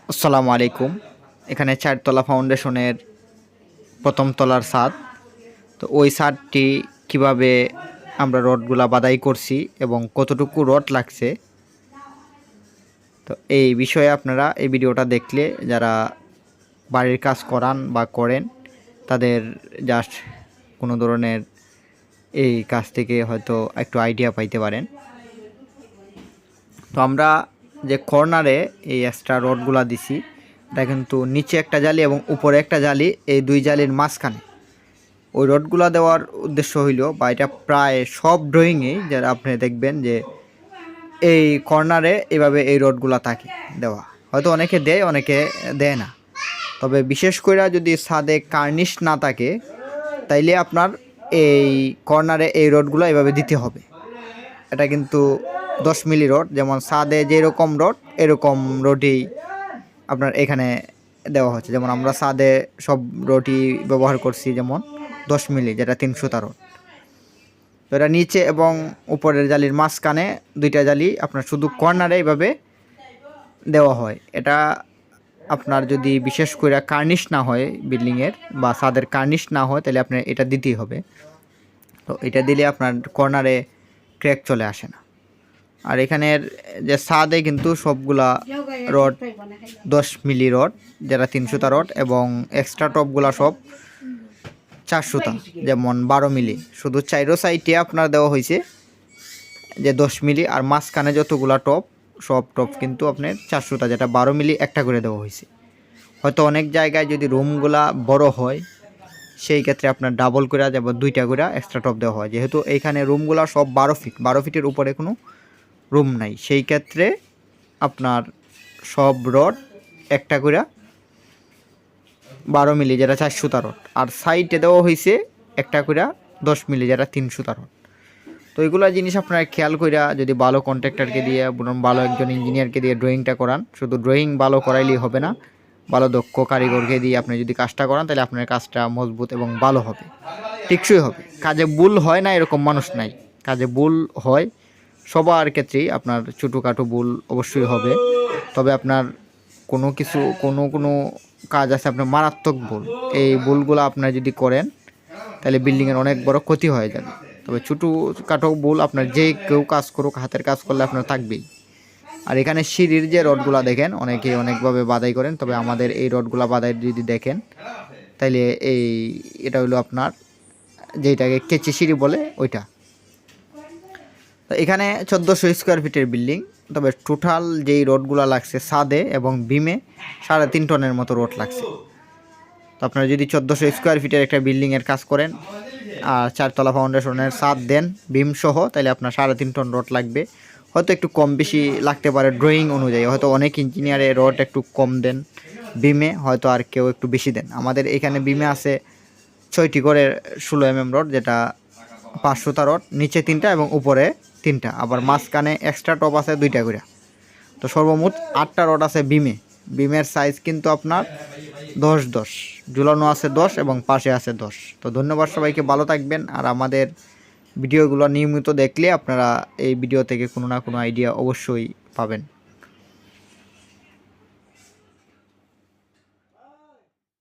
আসসালামু আলাইকুম। এখানে চারতলা ফাউন্ডেশনের প্রথম তলার ছাদ। তো ওই ছাদটি কিভাবে আমরা রডগুলা বাদাই করছি এবং কতটুকু রড লাগছে, তো এই বিষয়ে আপনারা এই ভিডিওটা দেখলে যারা বাড়ির কাজ করান বা করেন তাদের জাস্ট কোনো ধরনের এই কাজ থেকে হয়তো একটু আইডিয়া পাইতে পারেন। তো আমরা যে কর্নারে এই এক্সট্রা রডগুলা দিছি, এটা কিন্তু নিচে একটা জালি এবং উপরে একটা জালি, এই দুই জালির মাঝখানে ওই রডগুলা দেওয়ার উদ্দেশ্য হইল, বা এটা প্রায় সব ড্রয়িংয়ে যারা আপনি দেখবেন যে এই কর্নারে এভাবে এই রডগুলা থাকে দেওয়া। হয়তো অনেকে দেয়, অনেকে দেয় না। তবে বিশেষ করে যদি ছাদে কার্নিশ না থাকে তাইলে আপনার এই কর্নারে এই রডগুলো এভাবে দিতে হবে। এটা কিন্তু 10 মিলি রড, যেমন ছাদে যেরকম রড এরকম রডই আপনার এখানে দেওয়া হচ্ছে। যেমন আমরা ছাদে সব রডই ব্যবহার করছি, যেমন 10 মিলি, যেটা 300 রড। তো এটা নিচে এবং উপরের জালির মাঝখানে দুইটা জালি আপনার শুধু কর্নারে এইভাবে দেওয়া হয়। এটা আপনার যদি বিশেষ করে কার্নিশ না হয় বিল্ডিংয়ের বা ছাদের কার্নিশ না হয় তাহলে আপনার এটা দিতেই হবে। তো এটা দিলে আপনার কর্নারে ক্র্যাক চলে আসে না। আর এখানের যে ছাদে কিন্তু সবগুলা রড 10 মিলি রড, যেটা 300 রড, এবং এক্সট্রা টপগুলা সব 400, যেমন 12 মিলি। শুধু চাইরো সাইডে আপনার দেওয়া হয়েছে যে 10 মিলি, আর মাঝখানে যতগুলা টপ সব টপ কিন্তু আপনার 400, যেটা 12 মিলি একটা করে দেওয়া হয়েছে। হয়তো অনেক জায়গায় যদি রুমগুলা বড় হয় সেই ক্ষেত্রে আপনার ডাবল করে যাব, 2টা করে এক্সট্রা টপ দেওয়া হয়। যেহেতু এইখানে রুমগুলা সব 12 ফিটের উপরে কোনো রুম নাই, সেই ক্ষেত্রে আপনার সব রড একটা করে 12 মিলি, যেটা 400 রড, আর সাইডে দেওয়া হয়েছে একটা করে 10 মিলি, যেটা 300 রড। তো এইগুলো জিনিস আপনারা খেয়াল কইরা যদি ভালো কন্ট্রাক্টরকে দিয়ে, ভালো একজন ইঞ্জিনিয়ারকে দিয়ে ড্রয়িংটা করান, শুধু ড্রয়িং ভালো করাইলেই হবে না, ভালো দক্ষ কারিগরকে দিয়ে আপনি যদি কাজটা করান তাহলে আপনার কাজটা মজবুত এবং ভালো হবে, টেকসই হবে। কাজে ভুল হয় না এরকম মানুষ নাই, কাজে ভুল হয় সবার ক্ষেত্রেই। আপনার ছোটোখাটো ভুল অবশ্যই হবে, তবে আপনার কোনো কাজ আছে আপনার মারাত্মক ভুল, এই ভুলগুলো আপনার যদি করেন তাহলে বিল্ডিংয়ের অনেক বড় ক্ষতি হয়ে যাবে। তবে ছোটোখাটো ভুল আপনার যে কেউ কাজ করুক, হাতের কাজ করলে আপনার থাকবেই। আর এখানে সিঁড়ির যে রডগুলা দেখেন, অনেকে অনেকভাবে বাদাই করেন, তবে আমাদের এই রডগুলা বাদাই যদি দেখেন তাইলে এটা হলো আপনার যেটাকে কেচি সিঁড়ি বলে ওইটা। তো এখানে 1400 স্কোয়ার ফিটের বিল্ডিং, তবে টোটাল যেই রডগুলা লাগছে ছাদে এবং বিমে 3.5 টনের মতো রড লাগছে। তো আপনারা যদি 1400 স্কোয়ার ফিটের একটা বিল্ডিংয়ের কাজ করেন আর 4তলা ফাউন্ডেশনের ছাদ দেন বিম সহ, তাহলে আপনার 3.5 টন রড লাগবে। হয়তো একটু কম বেশি লাগতে পারে ড্রয়িং অনুযায়ী, হয়তো অনেক ইঞ্জিনিয়ারে রড একটু কম দেন বিমে, হয়তো আর কেউ একটু বেশি দেন। আমাদের এখানে বিমে আছে 6টি করে 16 mm রড, যেটা 500 রড, নিচে 3টা এবং উপরে 3টা, আবার মাঝখানে এক্সট্রা টপ আছে 2টা করে। তো সর্বমোট 8টা রড আছে বিমে। বিমের সাইজ কিন্তু আপনার 10-10, ঝুলানো আছে 10 এবং পাশে আছে 10। তো ধন্যবাদ সবাইকে, ভালো থাকবেন। আর আমাদের ভিডিওগুলো নিয়মিত দেখলে আপনারা এই ভিডিও থেকে কোনো না কোনো আইডিয়া অবশ্যই পাবেন।